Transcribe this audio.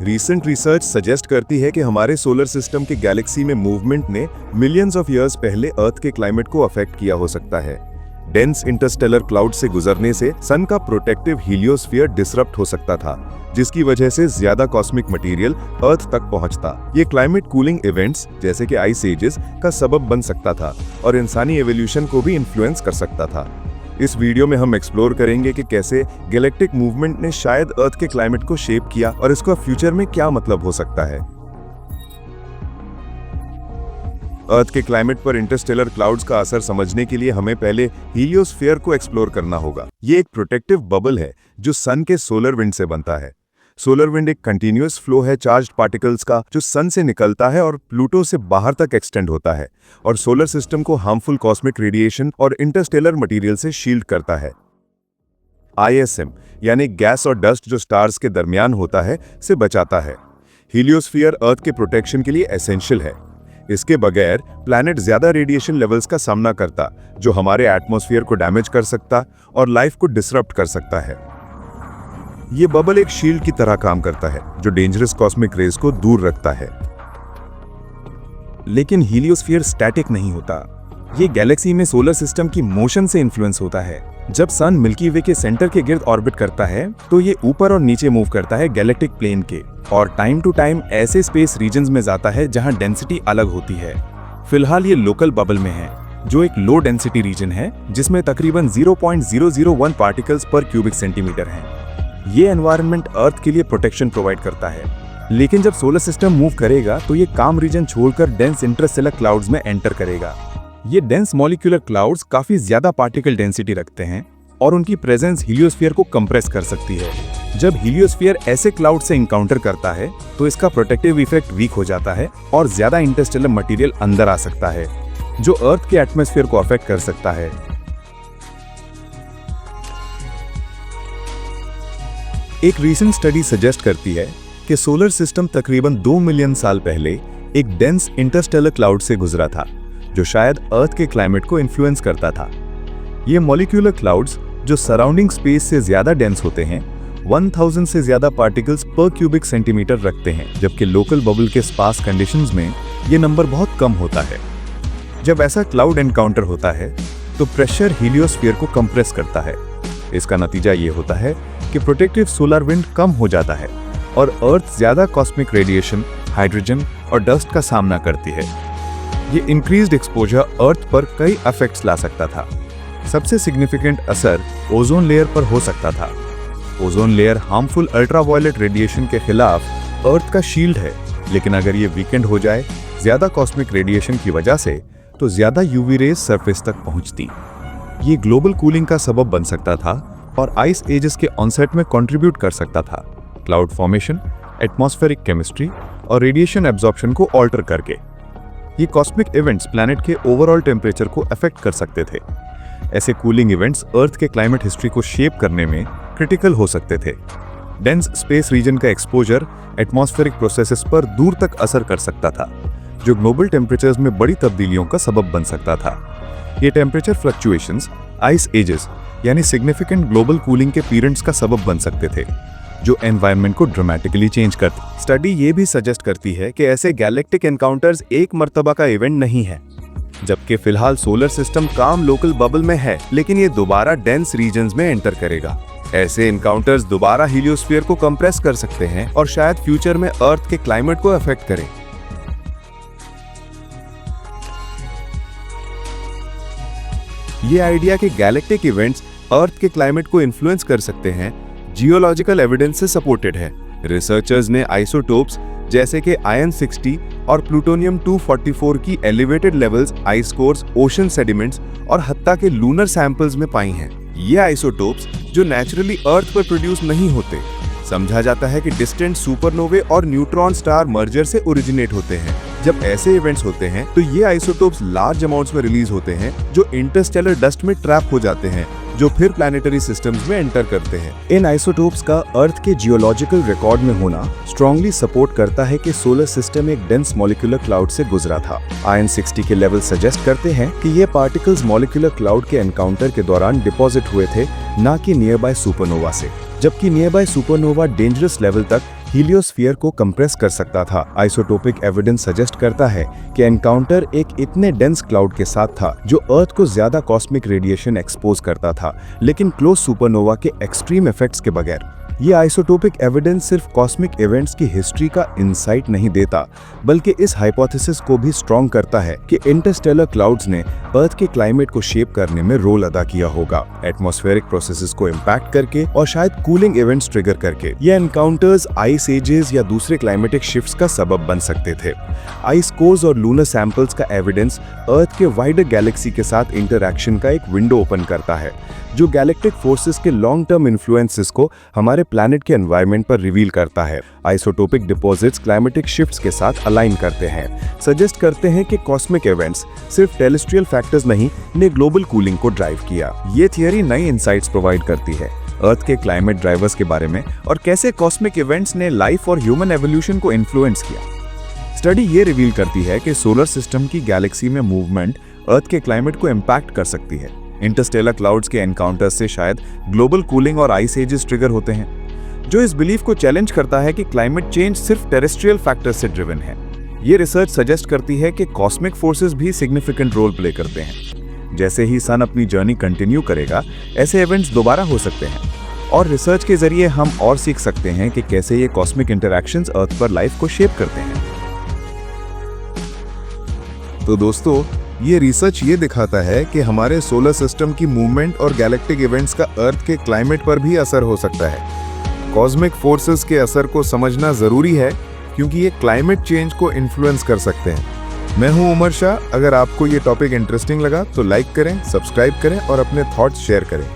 Recent research suggest करती है कि हमारे सोलर सिस्टम के गैलेक्सी में मूवमेंट ने मिलियंस ऑफ ईयर्स पहले अर्थ के क्लाइमेट को अफेक्ट किया हो सकता है। डेंस इंटरस्टेलर क्लाउड से गुजरने से सन का प्रोटेक्टिव हीलियोस्फीयर डिसरप्ट हो सकता था, जिसकी वजह से ज्यादा कॉस्मिक मटेरियल अर्थ तक पहुंचता। ये क्लाइमेट कूलिंग इवेंट्स जैसे कि आइस एजेस का सबब बन सकता था और इंसानी एवोल्यूशन को भी इन्फ्लुएंस कर सकता था। इस वीडियो में हम एक्सप्लोर करेंगे कि कैसे गैलेक्टिक मूवमेंट ने शायद अर्थ के क्लाइमेट को शेप किया और इसका फ्यूचर में क्या मतलब हो सकता है। अर्थ के क्लाइमेट पर इंटरस्टेलर क्लाउड्स का असर समझने के लिए हमें पहले हीलियोस्फीयर को एक्सप्लोर करना होगा। ये एक प्रोटेक्टिव बबल है जो सन के सोलर विंड से बनता है। सोलर विंड एक कंटिन्यूअस फ्लो है चार्ज्ड पार्टिकल्स का जो सन से निकलता है और प्लूटो से बाहर तक एक्सटेंड होता है और सोलर सिस्टम को हार्मफुल कॉस्मिक रेडिएशन और इंटरस्टेलर मटेरियल से शील्ड करता है। ISM यानी गैस और डस्ट जो स्टार्स के दरमियान होता है से बचाता है। हीलियोस्फीयर अर्थ के प्रोटेक्शन के लिए एसेंशियल है। इसके बगैर प्लैनेट ज्यादा रेडिएशन लेवल्स का सामना करता जो हमारे एटमॉस्फेयर को डैमेज कर सकता और लाइफ को डिसरप्ट कर सकता है। ये बबल एक शील्ड की तरह काम करता है जो डेंजरस कॉस्मिक रेज को दूर रखता है। लेकिन हीलियोस्फीयर स्टैटिक नहीं होता। ये गैलेक्सी में सोलर सिस्टम की मोशन से इन्फ्लुएंस होता है। जब सन मिल्की वे के सेंटर के गिर्द ऑर्बिट करता है तो ये ऊपर और नीचे मूव करता है गैलेक्टिक प्लेन के और टाइम टू टाइम ऐसे स्पेस रीजन्स में जाता है जहां डेंसिटी अलग होती है। फिलहाल ये लोकल बबल में है जो एक लो डेंसिटी रीजन है जिसमें तकरीबन 0.001 पार्टिकल्स पर क्यूबिक सेंटीमीटर हैं। ये एनवायरनमेंट अर्थ के लिए प्रोटेक्शन प्रोवाइड करता है। लेकिन जब सोलर सिस्टम मूव करेगा तो ये काम रीजन छोड़कर डेंस इंटरस्टेलर क्लाउड्स में एंटर करेगा। ये डेंस मॉलिक्यूलर क्लाउड्स काफी ज्यादा पार्टिकल डेंसिटी रखते हैं और उनकी प्रेजेंस हीलियोस्फीयर को कंप्रेस कर सकती है। जब हीलियोस्फीयर ऐसे क्लाउड से इंकाउंटर करता है तो इसका प्रोटेक्टिव इफेक्ट वीक हो जाता है और ज्यादा इंटरस्टेलर मटेरियल अंदर आ सकता है जो अर्थ के एटमॉस्फेयर को अफेक्ट कर सकता है। एक रीसेंट स्टडी सजेस्ट करती है कि सोलर सिस्टम तकरीबन 2 मिलियन साल पहले एक डेंस इंटरस्टेलर क्लाउड से गुजरा था जो शायद अर्थ के क्लाइमेट को इन्फ्लुएंस करता था। ये मॉलिक्यूलर क्लाउड्स जो सराउंडिंग स्पेस से ज्यादा डेंस होते हैं 1000 से ज्यादा पार्टिकल्स पर क्यूबिक सेंटीमीटर रखते हैं, जबकि लोकल बबल के स्पार्स कंडीशंस में ये नंबर बहुत कम होता है। जब ऐसा क्लाउड एनकाउंटर होता है तो प्रेशर हीलियोस्फीयर को कंप्रेस करता है। इसका नतीजा ये होता है कि प्रोटेक्टिव सोलर विंड कम हो जाता है और अर्थ ज्यादा कॉस्मिक रेडिएशन, हाइड्रोजन और डस्ट का सामना करती है। ये इंक्रीज्ड एक्सपोजर अर्थ पर कई इफेक्ट्स ला सकता था। सबसे सिग्निफिकेंट असर ओजोन लेयर पर हो सकता था। Ozone layer harmful ultraviolet radiation के खिलाफ अर्थ का शील्ड है, लेकिन अगर ये वीकेंड हो जाए ज्यादा कॉस्मिक रेडिएशन की वजह से तो ज्यादा यूवी रेज सरफेस तक पहुंचती। ये ग्लोबल कूलिंग का सबब बन सकता था और आइस एजेस के ऑनसेट में कंट्रीब्यूट कर सकता था, क्लाउड फॉर्मेशन, एटमॉस्फेरिक केमिस्ट्री और रेडिएशन एब्जॉर्प्शन को ऑल्टर करके। ये कॉस्मिक इवेंट्स प्लैनेट के ओवरऑल टेम्परेचर को अफेक्ट कर सकते थे। ऐसे कूलिंग इवेंट्स अर्थ के क्लाइमेट हिस्ट्री को शेप करने में क्रिटिकल हो सकते थे। डेंस स्पेस रीजन का एक्सपोजर एटमॉस्फेरिक प्रोसेसेस पर दूर तक असर कर सकता था, जो ग्लोबल टेम्परेचर्स में बड़ी तब्दीलियों का सबब बन सकता था। ये टेम्परेचर फ्लक्चुएशंस आइस एजेस यानी सिग्निफिकेंट ग्लोबल कूलिंग के पीरियड्स का सबब बन सकते थे जो एनवायरनमेंट को ड्रामेटिकली चेंज करते। स्टडी ये भी सजेस्ट करती है कि ऐसे गैलेक्टिक एनकाउंटर्स एक मर्तबा का इवेंट नहीं है, जबकि फिलहाल सोलर सिस्टम काम लोकल बबल में है, लेकिन ये दोबारा डेंस रीजन्स में एंटर करेगा। ऐसे एनकाउंटर्स दोबारा हीलियोस्फीयर को कंप्रेस कर सकते हैं और शायद फ्यूचर में अर्थ के क्लाइमेट को अफेक्ट करें। ये आइडिया कि गैलेक्टिक इवेंट्स अर्थ के क्लाइमेट को इन्फ्लुएंस कर सकते हैं जियोलॉजिकल एविडेंस से सपोर्टेड है। रिसर्चर्स ने आइसोटोप्स जैसे कि आयरन 60 और प्लूटोनियम 244 की elevated levels ice course, ocean sediments और हत्ता के लूनर सैंपल्स में पाई हैं। ये आइसोटोप्स जो नेचुरली अर्थ पर प्रोड्यूस नहीं होते, समझा जाता है कि डिस्टेंट सुपरनोवे और न्यूट्रॉन स्टार मर्जर से ओरिजिनेट होते हैं। जब ऐसे इवेंट्स होते हैं तो ये आइसोटोप्स लार्ज अमाउंट्स में रिलीज होते हैं जो इंटरस्टेलर डस्ट में ट्रैप हो जाते हैं, जो फिर प्लैनेटरी सिस्टम्स में एंटर करते हैं। इन आइसोटोप्स का अर्थ के जियोलॉजिकल रिकॉर्ड में होना स्ट्रांगली सपोर्ट करता है कि सोलर सिस्टम एक डेंस मॉलिक्यूलर क्लाउड से गुजरा था। आयरन 60 के लेवल सजेस्ट करते हैं कि ये पार्टिकल्स मॉलिक्यूलर क्लाउड के एनकाउंटर के दौरान डिपॉजिट हुए थे, ना कि नियर बाय सुपरनोवा से। जबकि near by supernova dangerous level तक हीलियोस्फीयर को कंप्रेस कर सकता था। आइसोटोपिक एविडेंस सजेस्ट करता है कि एनकाउंटर एक इतने डेंस क्लाउड के साथ था जो अर्थ को ज्यादा कॉस्मिक रेडिएशन एक्सपोज करता था, लेकिन क्लोज सुपरनोवा के एक्सट्रीम इफेक्ट्स के बगैर। ये आइसोटोपिक एविडेंस सिर्फ कॉस्मिक इवेंट्स की हिस्ट्री का इंसाइट नहीं देता, बल्कि इस हाइपोथेसिस को भी स्ट्रॉन्ग करता है कि इंटरस्टेलर क्लाउड्स ने अर्थ के क्लाइमेट को शेप करने में रोल अदा किया होगा, एटमॉस्फेरिक प्रोसेसेस को इम्पैक्ट करके और शायद कूलिंग इवेंट्स ट्रिगर करके। ये एनकाउंटर्स आइस एजेस या दूसरे क्लाइमेटिक शिफ्ट्स का सबब बन सकते थे। आइस कोर्स और लूनर सैंपल्स का एविडेंस अर्थ के वाइडर गैलेक्सी के साथ इंटरैक्शन का एक विंडो ओपन करता है, जो गैलेक्टिक फोर्सेस के लॉन्ग टर्म इन्फ्लुएंसेस को हमारे प्लैनेट के एनवायरनमेंट पर रिवील करता है। आइसोटोपिक डिपॉजिट्स क्लाइमेटिक शिफ्ट्स के साथ अलाइन करते हैं, सजेस्ट करते हैं कि कॉस्मिक इवेंट्स सिर्फ टेरेस्ट्रियल फैक्टर्स नहीं ने ग्लोबल कूलिंग को ड्राइव किया। ये थियरी नई इंसाइट्स प्रोवाइड करती है अर्थ के क्लाइमेट ड्राइवर्स के बारे में और कैसे कॉस्मिक इवेंट्स ने लाइफ और ह्यूमन एवोल्यूशन को इन्फ्लुएंस किया। स्टडी ये रिवील करती है कि सोलर सिस्टम की गैलेक्सी में मूवमेंट अर्थ के क्लाइमेट को इम्पैक्ट कर सकती है। इंटरस्टेलर क्लाउड्स के एनकाउंटर्स से शायद ग्लोबल कूलिंग और आइस एजेस ट्रिगर होते हैं, जो इस बिलीफ को चैलेंज करता है कि क्लाइमेट चेंज सिर्फ टेरेस्ट्रियल फैक्टर्स से ड्रिवन है। ये रिसर्च सजेस्ट करती है कि कॉस्मिक फोर्सेस भी सिग्निफिकेंट रोल प्ले करते हैं। जैसे ही सन अपनी जर्नी कंटिन्यू करेगा, ऐसे इवेंट्स दोबारा हो सकते हैं, और रिसर्च के जरिए हम और सीख सकते हैं कि कैसे ये कॉस्मिक इंटरैक्शंस अर्थ पर लाइफ को शेप करते हैं। तो दोस्तों, ये रिसर्च ये दिखाता है कि हमारे सोलर सिस्टम की मूवमेंट और गैलेक्टिक इवेंट्स का अर्थ के क्लाइमेट पर भी असर हो सकता है। कॉस्मिक फोर्सेस के असर को समझना जरूरी है, क्योंकि ये क्लाइमेट चेंज को इन्फ्लुएंस कर सकते हैं। मैं हूं उमर शाह। अगर आपको ये टॉपिक इंटरेस्टिंग लगा तो लाइक करें, सब्सक्राइब करें और अपने थॉट्स शेयर करें।